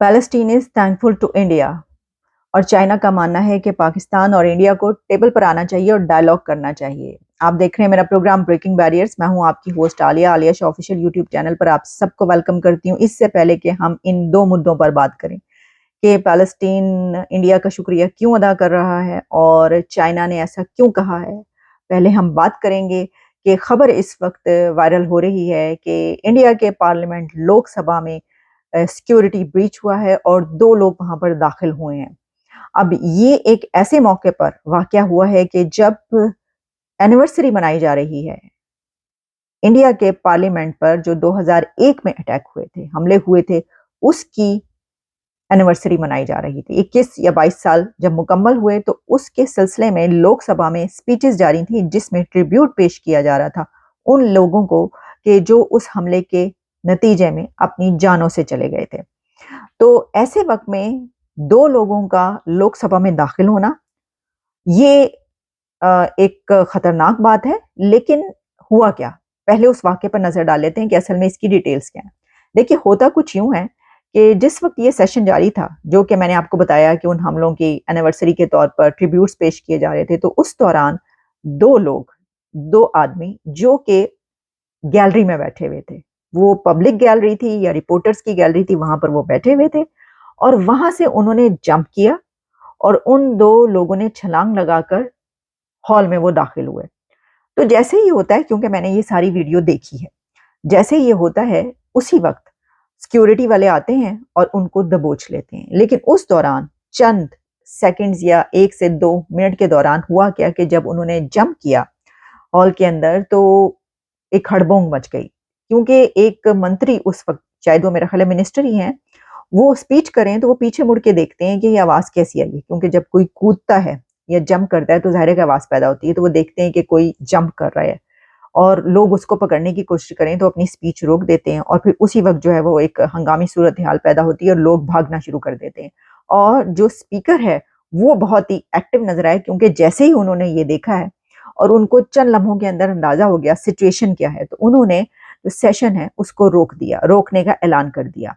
Palestine is thankful to India और China का मानना है कि पाकिस्तान और इंडिया को टेबल पर आना चाहिए और डायलॉग करना चाहिए। आप देख रहे हैं मेरा प्रोग्राम ब्रेकिंग बैरियर्स। मैं हूं आपकी host Alia Shaw official YouTube channel पर आप सबको वेलकम करती हूं। इससे पहले कि हम इन दो मुद्दों पर बात करें कि पैलेस्टीन इंडिया का शुक्रिया क्यों अदा कर रहा है और चाइना ने ऐसा क्यों कहा है, पहले हम बात करेंगे कि खबर इस वक्त वायरल हो रही है कि इंडिया के पार्लियामेंट लोकसभा में सिक्योरिटी ब्रीच हुआ है और 2 लोग वहां पर दाखिल हुए हैं। अब ये एक ऐसे मौके पर वाकया हुआ है कि जब एनिवर्सरी मनाई जा रही है इंडिया के पार्लियामेंट पर, जो 2001 में अटैक हुए थे, हमले हुए थे, उसकी एनिवर्सरी मनाई जा रही थी। 21 या 22 साल जब मुकम्मल हुए तो उसके सिलसिले में लोकसभा में स्पीचेस जारी थी जिसमें ट्रिब्यूट पेश किया जा रहा था उन लोगों को कि जो उस हमले के नतीजे में अपनी जानों से चले गए थे। तो ऐसे वक्त में 2 लोगों का लोकसभा में दाखिल होना ये एक खतरनाक बात है। लेकिन हुआ क्या, पहले उस वाक़े पर नजर डाल लेते हैं कि असल में इसकी डिटेल्स क्या है। देखिए, होता कुछ यूं है कि जिस वक्त ये सेशन जारी था, जो कि मैंने आपको बताया कि उन हमलों की एनिवर्सरी के तौर पर ट्रिब्यूट्स पेश किए जा रहे थे, तो उस दौरान 2 लोग, 2 आदमी जो कि गैलरी में बैठे हुए थे, वो पब्लिक गैलरी थी या रिपोर्टर्स की गैलरी थी, वहां पर वो बैठे हुए थे और वहां से उन्होंने जंप किया और उन 2 लोगों ने छलांग लगाकर हॉल में वो दाखिल हुए। तो जैसे ही होता है, क्योंकि मैंने ये सारी वीडियो देखी है, जैसे ये होता है उसी वक्त सिक्योरिटी वाले आते हैं और उनको दबोच लेते हैं। लेकिन उस दौरान चंद सेकंड्स या 1 से 2 मिनट के दौरान हुआ क्या कि जब उन्होंने जंप किया हॉल के अंदर तो एक हड़बोंग मच गई, क्योंकि एक मंत्री उस वक्त, शायद वो मेरा ख्याल है मिनिस्टर ही हैं, वो स्पीच करें तो वो पीछे मुड़ के देखते हैं कि ये आवाज़ कैसी आई है, क्योंकि जब कोई कूदता है या जंप करता है तो ज़ाहिर है कि आवाज़ पैदा होती है। तो वो देखते हैं कि कोई जंप कर रहा है और लोग उसको पकड़ने की कोशिश करें तो अपनी स्पीच रोक देते हैं और फिर उसी वक्त जो है वो एक हंगामी सूरत हाल पैदा होती है और लोग भागना शुरू कर देते हैं। और जो स्पीकर है वो बहुत ही एक्टिव नजर आए, क्योंकि जैसे ही उन्होंने ये देखा है और उनको चंद लम्हों के अंदर अंदाजा हो गया सिचुएशन क्या है, तो उन्होंने जो सेशन है उसको रोक दिया, रोकने का ऐलान कर दिया।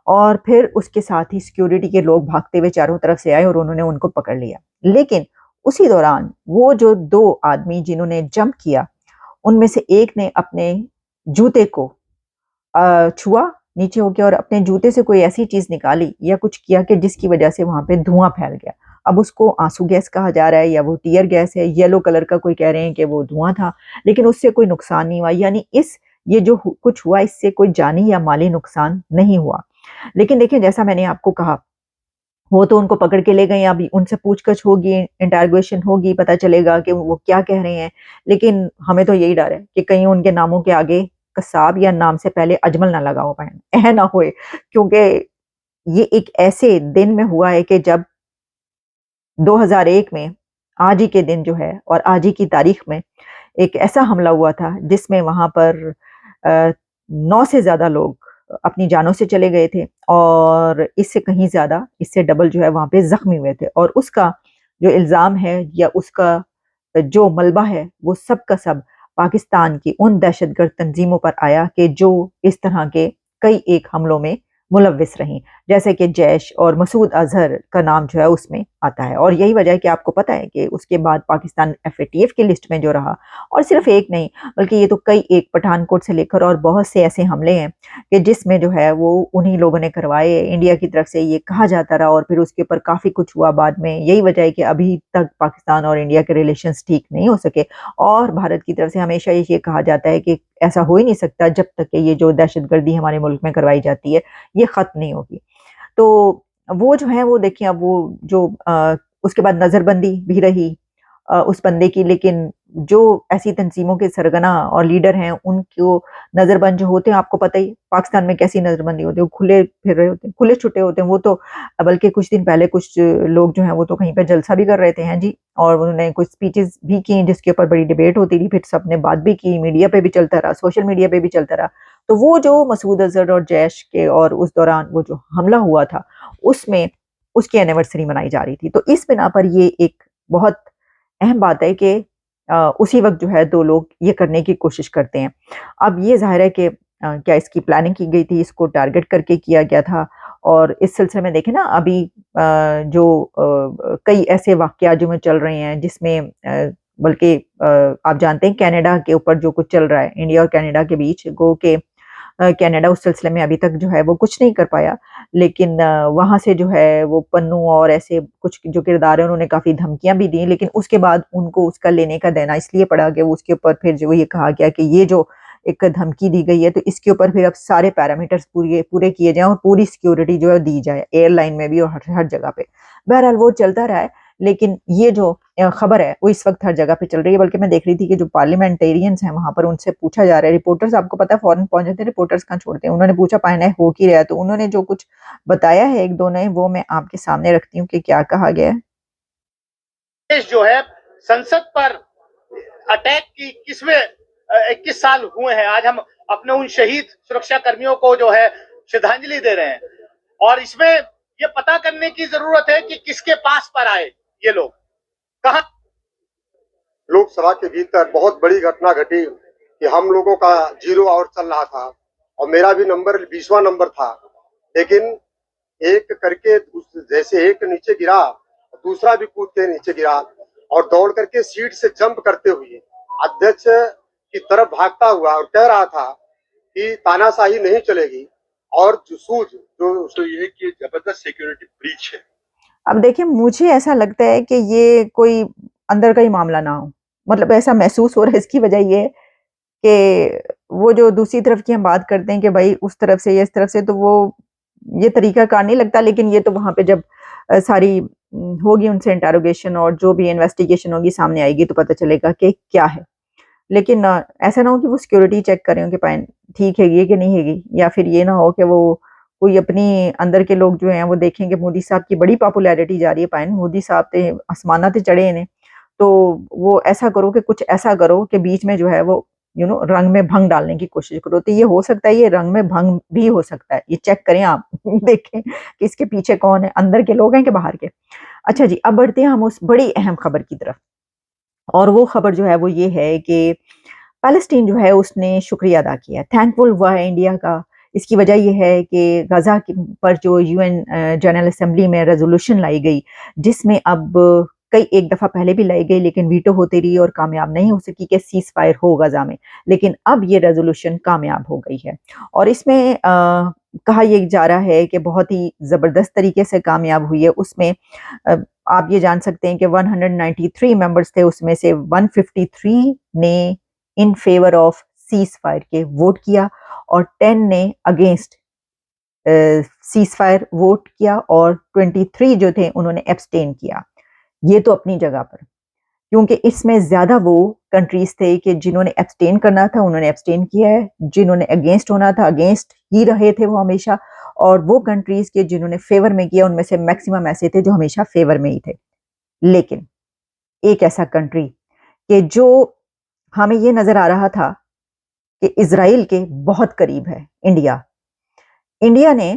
और फिर उसके साथ ही सिक्योरिटी के लोग भागते हुए चारों तरफ से आए और उन्होंने उनको पकड़ लिया। लेकिन उसी दौरान वो जो 2 आदमी जिन्होंने जंप किया, उनमें से एक ने अपने जूते को छुआ नीचे होके और अपने जूते से कोई ऐसी चीज निकाली या कुछ किया कि जिसकी वजह से वहां पे धुआं फैल गया। अब उसको आंसू गैस कहा जा रहा है या वो टीयर गैस है, येलो कलर का कोई कह रहे हैं कि वो धुआं था, लेकिन उससे कोई नुकसान नहीं हुआ। यानी ये जो कुछ हुआ इससे कोई जानी या माली नुकसान नहीं हुआ। लेकिन देखिए, जैसा मैंने आपको कहा, वो तो उनको पकड़ के ले गए, अभी उनसे पूछताछ होगी, इंटरोगेशन होगी, पता चलेगा कि वो क्या कह रहे हैं। लेकिन हमें तो यही डर है कि कहीं उनके नामों के आगे कसाब या नाम से पहले अजमल ना लगा हो पाए, ऐ ना होए, क्योंकि ये एक ऐसे दिन में हुआ है कि जब 2001 में आज ही के दिन जो है और आज ही की तारीख में एक ऐसा हमला हुआ था जिसमें वहां पर 9 से ज्यादा लोग अपनी जानों से चले गए थे और इससे कहीं ज्यादा, इससे डबल जो है वहां पे जख्मी हुए थे। और उसका जो इल्जाम है या उसका जो मलबा है वो सब का सब पाकिस्तान की उन दहशतगर्द तंजीमों पर आया कि जो इस तरह के कई एक हमलों में मुलव्विस रहीं, जैसे कि जैश और मसूद अजहर का नाम जो है उसमें आता है। और यही वजह है कि आपको पता है कि उसके बाद पाकिस्तान FATF की लिस्ट में जो रहा, और सिर्फ एक नहीं बल्कि ये तो कई एक, पठानकोट से लेकर और बहुत से ऐसे हमले हैं कि जिसमें जो है वो उन्हीं लोगों ने करवाए, इंडिया की तरफ से ये कहा जाता रहा और फिर उसके ऊपर काफ़ी कुछ हुआ बाद में। यही वजह है कि अभी तक पाकिस्तान और इंडिया के रिलेशंस ठीक नहीं हो सके और भारत की तरफ से हमेशा ये कहा जाता है कि ऐसा हो ही नहीं सकता जब तक कि ये जो दहशतगर्दी हमारे मुल्क में करवाई जाती है ये खत्म नहीं होगी। तो वो जो है वो देखिए, अब वो जो उसके बाद नजरबंदी भी रही उस बंदे की, लेकिन जो ऐसी तंजीमों के सरगना और लीडर हैं उनको नजरबंद जो होते हैं, आपको पता ही पाकिस्तान में कैसी नजरबंदी होती है, वो खुले फिर रहे होते हैं, खुले छुट्टे होते हैं वो तो। बल्कि कुछ दिन पहले कुछ लोग जो हैं वो तो कहीं पर जलसा भी कर रहे थे हैं जी, और उन्होंने कुछ स्पीचेस भी की जिसके ऊपर बड़ी डिबेट होती थी, फिर सबने बात भी की, मीडिया पे भी चलता रहा, सोशल मीडिया पे भी चलता रहा। तो वो जो मसूद अजहर और जैश के और उस दौरान वो जो हमला हुआ था उसमें उसकी एनिवर्सरी मनाई जा रही थी। तो इस बिना पर ये एक बहुत अहम बात है कि उसी वक्त जो है 2 लोग ये करने की कोशिश करते हैं। अब ये ज़ाहिर है कि क्या इसकी प्लानिंग की गई थी, इसको टारगेट करके किया गया था اور اس سلسلے میں دیکھیں نا ابھی جو کئی ایسے واقعات جو میں چل رہے ہیں جس میں بلکہ آپ جانتے ہیں کینیڈا کے اوپر جو کچھ چل رہا ہے انڈیا اور کینیڈا کے بیچ، گو کہ کینیڈا اس سلسلے میں ابھی تک جو ہے وہ کچھ نہیں کر پایا، لیکن وہاں سے جو ہے وہ پنو اور ایسے کچھ جو کردار ہیں انہوں نے کافی دھمکیاں بھی دیں، لیکن اس کے بعد ان کو اس کا لینے کا دینا اس لیے پڑا کہ وہ اس کے اوپر پھر جو یہ کہا گیا کہ یہ جو ایک دھمکی دی گئی ہے تو اس کے اوپر پھر اب سارے پیرامیٹرز پورے کیے جائیں اور پوری سیکیورٹی جو ہے دی جائے ایئر لائن میں بھی اور ہر جگہ پہ۔ بہرحال وہ چلتا رہا ہے، لیکن یہ جو خبر ہے وہ اس وقت ہر جگہ پہ چل رہی ہے، بلکہ میں دیکھ رہی تھی کہ جو پارلیمنٹیرینز ہیں وہاں پر ان سے پوچھا جا رہا ہے، رپورٹرز آپ کو پتہ ہے فوراً پہنچ جاتے ہیں، رپورٹرز کہاں چھوڑتے ہیں، انہوں نے پوچھا پائنا ہے ہو کی رہا ہے، تو انہوں نے جو کچھ بتایا ہے ایک دو نے وہ میں آپ کے سامنے رکھتی ہوں کہ کیا کہا گیا ہے۔ جو ہے سنسد پر اٹیک کی 21 سال ہوئے ہیں، آج ہم اپنے ان شہید سرکشا کرمیوں کو جو ہے شردھانجلی دے رہے ہیں، اور اس میں یہ پتا کرنے کی ضرورت ہے کہ کس کے پاس پر آئے یہ لوگ، کہاں۔ لوک سبھا کے بھیتر بہت بڑی گھٹنا گھٹی کہ ہم لوگوں کا 0 آور چل رہا تھا اور میرا بھی نمبر 20واں نمبر تھا، لیکن ایک کر کے جیسے ایک نیچے گرا دوسرا بھی کود کے نیچے گرا اور دوڑ کر کے سیٹ سے جمپ کرتے ہوئے ادھیکش کی طرف بھاگتا ہوا اور کہہ رہا تھا کہ تاناشاہی نہیں چلے گی اور جو یہ کہ زبردست سیکیورٹی بریچ ہے۔ اب دیکھیں مجھے ایسا لگتا ہے کہ یہ کوئی اندر کا ہی معاملہ نہ ہو، مطلب ایسا محسوس ہو رہا ہے، اس کی وجہ یہ کہ وہ جو دوسری طرف کی ہم بات کرتے ہیں کہ بھائی اس طرف سے یا اس طرف سے، تو وہ یہ طریقہ کار نہیں لگتا، لیکن یہ تو وہاں پہ جب ساری ہوگی ان سے انٹروگیشن اور جو بھی انویسٹیگیشن ہوگی سامنے آئے گی تو پتہ چلے گا کہ کیا ہے، لیکن ایسا نہ ہو کہ وہ سیکیورٹی چیک کریں کہ پائن ٹھیک ہے یہ کہ نہیں ہے گی، یا پھر یہ نہ ہو کہ وہ کوئی اپنی اندر کے لوگ جو ہیں وہ دیکھیں کہ مودی صاحب کی بڑی پاپولیرٹی جا رہی ہے، پائن مودی صاحب تے آسمانہ تے چڑھے انہیں، تو وہ ایسا کرو کہ کچھ ایسا کرو کہ بیچ میں جو ہے وہ رنگ میں بھنگ ڈالنے کی کوشش کرو، تو یہ ہو سکتا ہے یہ رنگ میں بھنگ بھی ہو سکتا ہے، یہ چیک کریں آپ دیکھیں کہ اس کے پیچھے کون ہے، اندر کے لوگ ہیں کہ باہر کے۔ اچھا جی، اب بڑھتے ہیں ہم اس بڑی اہم خبر کی طرف، اور وہ خبر جو ہے وہ یہ ہے کہ پیلسٹین جو ہے اس نے شکریہ ادا کیا، تھینکفل ہوا ہے انڈیا کا۔ اس کی وجہ یہ ہے کہ غزہ پر جو یو این جنرل اسمبلی میں ریزولوشن لائی گئی، جس میں اب کئی ایک دفعہ پہلے بھی لائی گئی لیکن ویٹو ہوتی رہی اور کامیاب نہیں ہو سکی کہ سیز فائر ہو غزہ میں، لیکن اب یہ ریزولوشن کامیاب ہو گئی ہے، اور اس میں کہا یہ جا رہا ہے کہ بہت ہی زبردست طریقے سے کامیاب ہوئی ہے۔ اس میں آپ یہ جان سکتے ہیں کہ 193 ممبرز تھے، اس میں سے 153 نے in favour of cease fire کے ووٹ کیا اور 10 نے اگینسٹ سیز فائر ووٹ کیا اور 23 جو تھے انہوں نے ایبسٹین کیا۔ یہ تو اپنی جگہ پر، کیونکہ اس میں زیادہ وہ کنٹریز تھے کہ جنہوں نے ایبسٹین کرنا تھا انہوں نے ایبسٹین کیا ہے، جنہوں نے اگینسٹ ہونا تھا اگینسٹ ہی رہے تھے وہ ہمیشہ، اور وہ کنٹریز کے جنہوں نے فیور میں کیا ان میں سے میکسیمم ایسے تھے جو ہمیشہ فیور میں ہی تھے۔ لیکن ایک ایسا کنٹری کہ جو ہمیں یہ نظر آ رہا تھا کہ اسرائیل کے بہت قریب ہے، انڈیا نے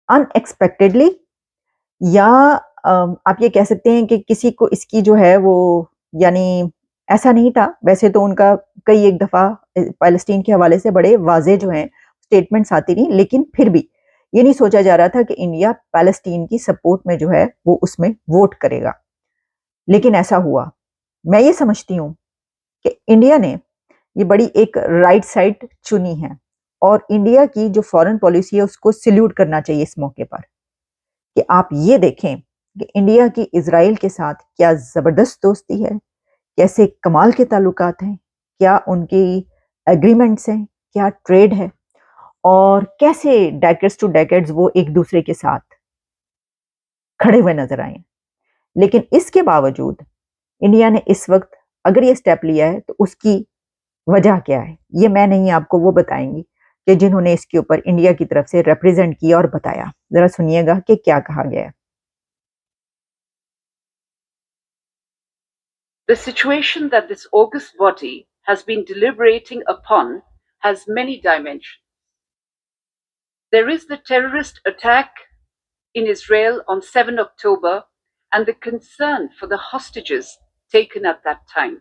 ان ایکسپیکٹڈلی، یا آپ یہ کہہ سکتے ہیں کہ کسی کو اس کی جو ہے وہ یعنی ایسا نہیں تھا، ویسے تو ان کا کئی ایک دفعہ پیلسٹین کے حوالے سے بڑے واضح جو ہیں سٹیٹمنٹس آتی رہی، لیکن پھر بھی یہ نہیں سوچا جا رہا تھا کہ انڈیا پیلسٹین کی سپورٹ میں جو ہے وہ اس میں ووٹ کرے گا، لیکن ایسا ہوا۔ میں یہ سمجھتی ہوں کہ انڈیا نے یہ بڑی ایک رائٹ سائڈ چنی ہے، اور انڈیا کی جو فورن پالیسی ہے اس کو سلیوٹ کرنا چاہیے اس موقع پر، کہ آپ یہ دیکھیں کہ انڈیا کی اسرائیل کے ساتھ کیا زبردست دوستی ہے، کیسے کمال کے تعلقات ہیں، کیا ان کی ایگریمنٹس ہیں، کیا ٹریڈ ہے، اور کیسے ڈیکیڈز ٹو ڈیکیڈز وہ ایک دوسرے کے ساتھ کھڑے ہوئے نظر آئے۔ لیکن اس کے باوجود انڈیا نے اس وقت اگر یہ سٹیپ لیا ہے تو اس کی وجہ کیا ہے، یہ میں نہیں آپ کو وہ بتائیں گی کہ جنہوں نے اس کے اوپر انڈیا کی طرف سے ریپریزنٹ کیا اور بتایا، ذرا سنیے گا کہ کیا کہا گیا ہے۔ The situation that this august body has been deliberating upon has many dimensions. There is the terrorist attack in Israel on 7 October and the concern for the hostages taken at that time.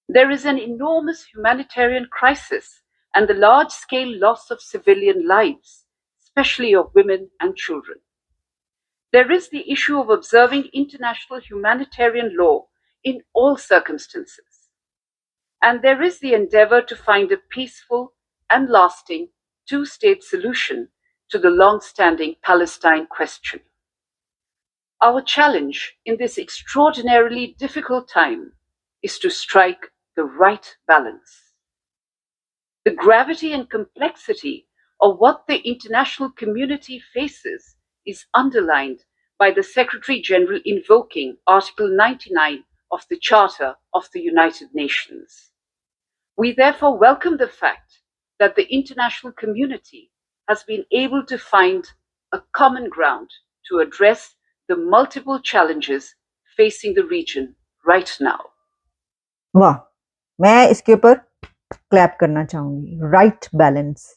There is an enormous humanitarian crisis and the large-scale loss of civilian lives, especially of women and children. There is the issue of observing international humanitarian law in all circumstances. And there is the endeavor to find a peaceful and lasting two-state solution to the long-standing Palestine question. Our challenge in this extraordinarily difficult time is to strike the right balance. The gravity and complexity of what the international community faces is underlined by the Secretary General invoking Article 99 of the Charter of the United Nations. We therefore welcome the fact that the international community has been able to find a common ground to address the multiple challenges facing the region right now. वाह, मैं इसके ऊपर clap करना चाहूंगी. Right balance,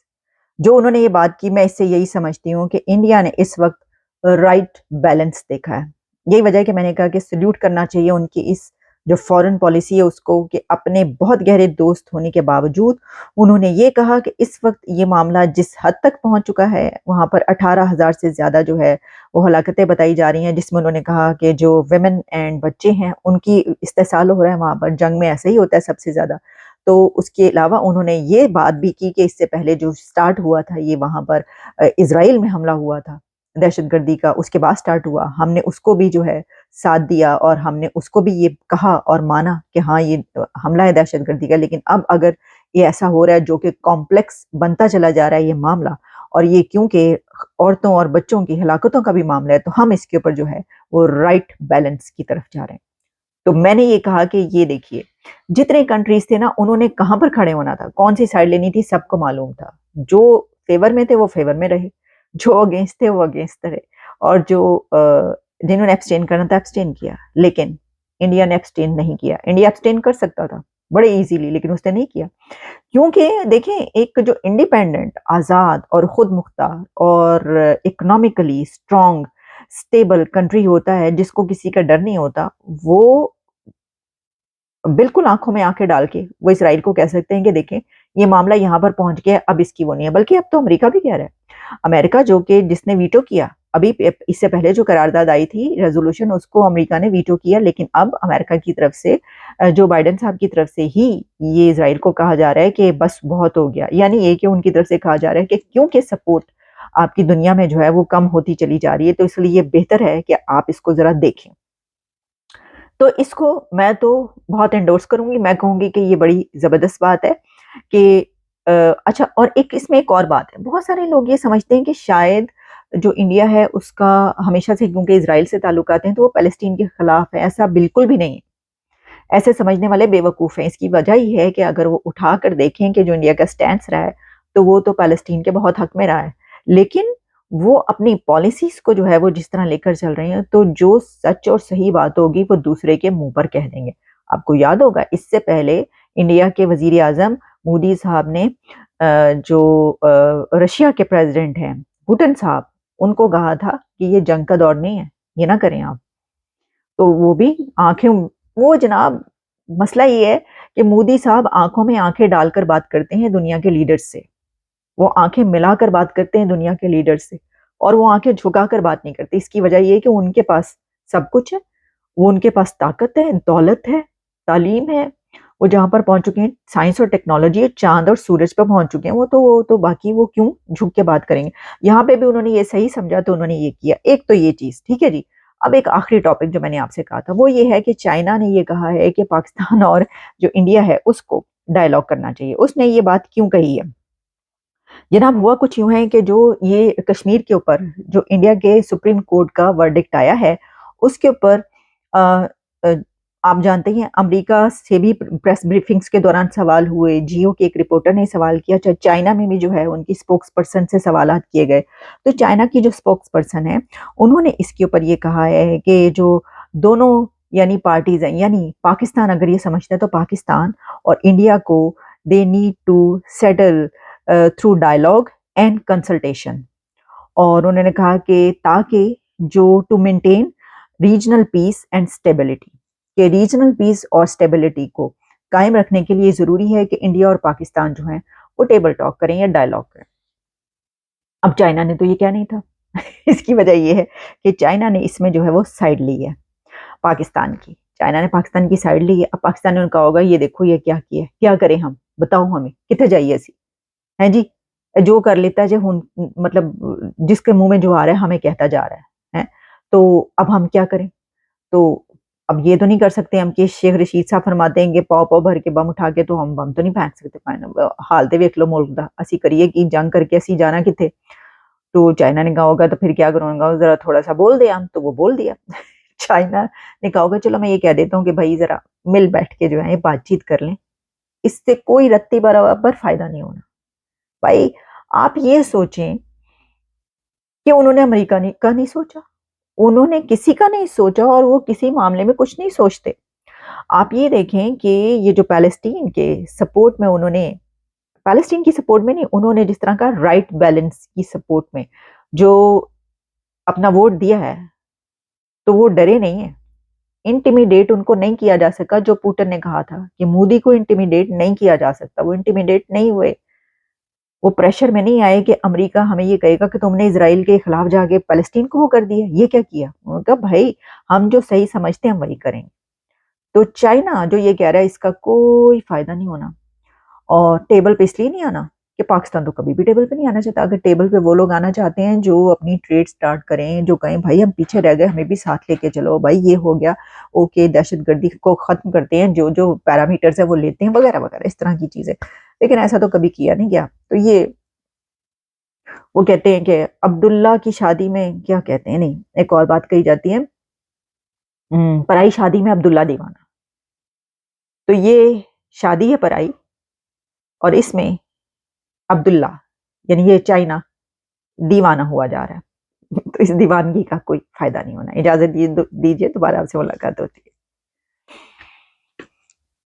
जो उन्होंने ये बात की, मैं इससे यही समझती हूँ कि इंडिया ने इस वक्त राइट बैलेंस देखा है. यही वजह है कि मैंने कहा कि सल्यूट करना चाहिए उनकी इस जो फॉरेन पॉलिसी है उसको, कि अपने बहुत गहरे दोस्त होने के बावजूद उन्होंने ये कहा कि इस वक्त ये मामला जिस हद तक पहुंच चुका है, वहाँ पर 18,000 से ज़्यादा जो है वो हलाकतें बताई जा रही हैं, जिसमें उन्होंने कहा कि जो विमेन एंड बच्चे हैं उनकी इस्तेसाल हो रहा है. वहाँ पर जंग में ऐसे ही होता है सबसे ज़्यादा. तो उसके अलावा उन्होंने ये बात भी की कि इससे पहले जो स्टार्ट हुआ था ये वहाँ पर इजराइल में हमला हुआ था दहशतगर्दी का, उसके बाद स्टार्ट हुआ, हमने उसको भी जो है साथ दिया और हमने उसको भी ये कहा और माना कि हाँ ये हमला है दहशतगर्दी का. लेकिन अब अगर ये ऐसा हो रहा है जो कि कॉम्प्लेक्स बनता चला जा रहा है ये मामला, और ये क्योंकि औरतों और बच्चों की हलाकतों का भी मामला है, तो हम इसके ऊपर जो है वो राइट बैलेंस की तरफ जा रहे हैं. तो मैंने ये कहा कि ये देखिए जितने कंट्रीज थे ना, उन्होंने कहाँ पर खड़े होना था, कौन सी साइड लेनी थी, सबको मालूम था. जो फेवर में थे वो फेवर में रहे, जो अगेंस्ट थे वो अगेंस्ट रहे, और जो जिन्होंने एब्सटेन करना था एब्सटेन किया. लेकिन इंडिया ने एब्सटेन नहीं किया. इंडिया एब्सटेन कर सकता था बड़े इजीली, लेकिन उसने नहीं किया. क्योंकि देखें, एक जो इंडिपेंडेंट, आज़ाद और खुद मुख्तार और इकोनॉमिकली स्ट्रॉन्ग स्टेबल कंट्री होता है जिसको किसी का डर नहीं होता, वो बिल्कुल आंखों में आंखें डाल के वो इसराइल को कह सकते हैं कि देखें ये मामला यहाँ पर पहुंच गया, अब इसकी वो नहीं है. बल्कि अब तो अमेरिका भी कह रहा है. अमेरिका जो कि जिसने वीटो किया, अभी इससे पहले जो करारदाद आई थी रेजोल्यूशन, उसको अमेरिका ने वीटो किया. लेकिन अब अमेरिका की तरफ से, जो बाइडेन साहब की तरफ से ही ये इसराइल को कहा जा रहा है कि बस बहुत हो गया. यानी ये कि उनकी तरफ से कहा जा रहा है कि क्योंकि सपोर्ट आपकी दुनिया में जो है वो कम होती चली जा रही है, तो इसलिए ये बेहतर है कि आप इसको जरा देखें. तो इसको मैं तो बहुत एंडोर्स करूंगी. मैं कहूंगी कि ये बड़ी जबरदस्त बात है कि अच्छा, और इसमें एक और बात है. बहुत सारे लोग ये समझते हैं कि शायद जो इंडिया है उसका हमेशा से, क्योंकि इसराइल से ताल्लुकात हैं, तो वो पैलेस्टीन के खिलाफ है. ऐसा बिल्कुल भी नहीं है. ऐसे समझने वाले बेवकूफ़ हैं. इसकी वजह ही है कि अगर वो उठा कर देखें कि जो इंडिया का स्टैंड रहा है, तो वो तो पैलेस्टीन के बहुत हक में रहा है. लेकिन वो अपनी पॉलिसीज़ को जो है वो जिस तरह लेकर चल रहे हैं, तो जो सच और सही बात होगी वो दूसरे के मुंह पर कह देंगे. आपको याद होगा इससे पहले इंडिया के वज़ीर आज़म मोदी साहब ने जो रशिया के प्रेसिडेंट हैं पुतिन साहब, उनको कहा था कि ये जंग का दौर नहीं है, ये ना करें आप. तो वो भी आंखें, वो जनाब मसला ये है कि मोदी साहब आंखों में आंखें डालकर बात करते हैं दुनिया के लीडर्स से. वो आंखें मिलाकर बात करते हैं दुनिया के लीडर्स से, और वो आंखें झुकाकर बात नहीं करते. इसकी वजह ये है कि उनके पास सब कुछ है. वो उनके पास ताकत है, दौलत है, तालीम है. वो जहाँ पर पहुंच चुके हैं, साइंस और टेक्नोलॉजी, चांद और सूरज पर पहुंच चुके हैं. वो तो बाकी वो क्यों झुक के बात करेंगे. यहाँ पे भी उन्होंने ये सही समझा तो उन्होंने ये किया. एक तो ये चीज़ ठीक है जी. अब एक आखिरी टॉपिक जो मैंने आपसे कहा था वो ये है कि चाइना ने ये कहा है कि पाकिस्तान और जो इंडिया है उसको डायलॉग करना चाहिए. उसने ये बात क्यों कही है जनाब? हुआ कुछ यूं है कि जो ये कश्मीर के ऊपर जो इंडिया के सुप्रीम कोर्ट का वर्डिक्ट आया है, उसके ऊपर आप जानते हैं अमेरिका से भी प्रेस ब्रीफिंग्स के दौरान सवाल हुए. जियो के एक रिपोर्टर ने सवाल किया. चाइना में भी जो है उनकी स्पोक्स पर्सन से सवालात किए गए. तो चाइना की जो स्पोक्स पर्सन है उन्होंने इसके ऊपर ये कहा है कि जो दोनों यानी पार्टीज हैं, यानी पाकिस्तान अगर ये समझता है तो पाकिस्तान और इंडिया को they need to settle through dialogue and consultation. और उन्होंने कहा कि ताकि जो to maintain regional peace and stability, कि रीजनल पीस और स्टेबिलिटी को कायम रखने के लिए ज़रूरी है कि इंडिया और पाकिस्तान जो हैं वो टेबल टॉक करें या डायलॉग करें. اب چائنا نے تو یہ کیا نہیں تھا اس کی وجہ یہ ہے کہ چائنا نے اس میں جو ہے وہ سائیڈ لی ہے پاکستان کی. چائنا نے پاکستان کی سائیڈ لی ہے. اب پاکستان نے کہا ہوگا یہ دیکھو یہ کیا کیا ہے, کیا کریں ہم, بتاؤ ہمیں کتنے جائیے اسی ہیں جی, جو کر لیتا ہے مطلب جس کے منہ میں جو آ رہا ہے ہمیں کہتا جا رہا ہے, تو اب ہم کیا کریں. تو اب یہ تو نہیں کر سکتے ہم کہ شیخ رشید صاحب فرماتے ہیں کہ پاؤ پاؤ بھر کے بم اٹھا کے تو ہم بم تو نہیں پھینک سکتے, حالت ویکھ لو ملک دا, اسی کریے کہ جنگ کر کے اسی جانا کتنے. تو چائنا نے کہا ہوگا تو پھر کیا کروں گا, ذرا تھوڑا سا بول دیا ہم, تو وہ بول دیا. چائنا نے کہا ہوگا چلو میں یہ کہہ دیتا ہوں کہ بھائی ذرا مل بیٹھ کے جو ہے بات چیت کر لیں, اس سے کوئی رتی برابر فائدہ نہیں ہونا. بھائی آپ یہ سوچیں کہ انہوں نے امریکہ کا نہیں سوچا, انہوں نے کسی کا نہیں سوچا, اور وہ کسی معاملے میں کچھ نہیں سوچتے. آپ یہ دیکھیں کہ یہ جو پیلسٹین کے سپورٹ میں انہوں نے, پیلسٹین کی سپورٹ میں نہیں, انہوں نے جس طرح کا رائٹ بیلنس کی سپورٹ میں جو اپنا ووٹ دیا ہے, تو وہ ڈرے نہیں ہیں. انٹیمیڈیٹ ان کو نہیں کیا جا سکا, جو پوٹن نے کہا تھا کہ مودی کو انٹیمیڈیٹ نہیں کیا جا سکتا, وہ انٹیمیڈیٹ نہیں ہوئے. وہ پریشر میں نہیں آئے کہ امریکہ ہمیں یہ کہے گا کہ تم نے اسرائیل کے خلاف جا کے فلسطین کو وہ کر دیا, یہ کیا کیا. انہوں نے کہا بھائی ہم جو صحیح سمجھتے ہیں ہم وہی کریں گے. تو چائنا جو یہ کہہ رہا ہے اس کا کوئی فائدہ نہیں ہونا, اور ٹیبل پہ اس لیے نہیں آنا کہ پاکستان تو کبھی بھی ٹیبل پہ نہیں آنا چاہتا. اگر ٹیبل پہ وہ لوگ آنا چاہتے ہیں جو اپنی ٹریڈ سٹارٹ کریں, جو کہیں بھائی ہم پیچھے رہ گئے ہمیں بھی ساتھ لے کے چلو, بھائی یہ ہو گیا اوکے, دہشت گردی کو ختم کرتے ہیں, جو جو پیرامیٹرز ہیں وہ لیتے ہیں وغیرہ وغیرہ اس طرح کی چیزیں, لیکن ایسا تو کبھی کیا نہیں گیا. تو یہ وہ کہتے ہیں کہ عبداللہ کی شادی میں کیا کہتے ہیں, نہیں ایک اور بات کہی جاتی ہے, پرائی شادی میں عبداللہ دیوانہ. تو یہ شادی ہے پرائی, اور اس میں عبداللہ یعنی یہ چائنا دیوانہ ہوا جا رہا ہے. تو اس دیوانگی کا کوئی فائدہ نہیں ہونا. اجازت دیجیے, دوبارہ آپ سے ملاقات ہوتی ہے.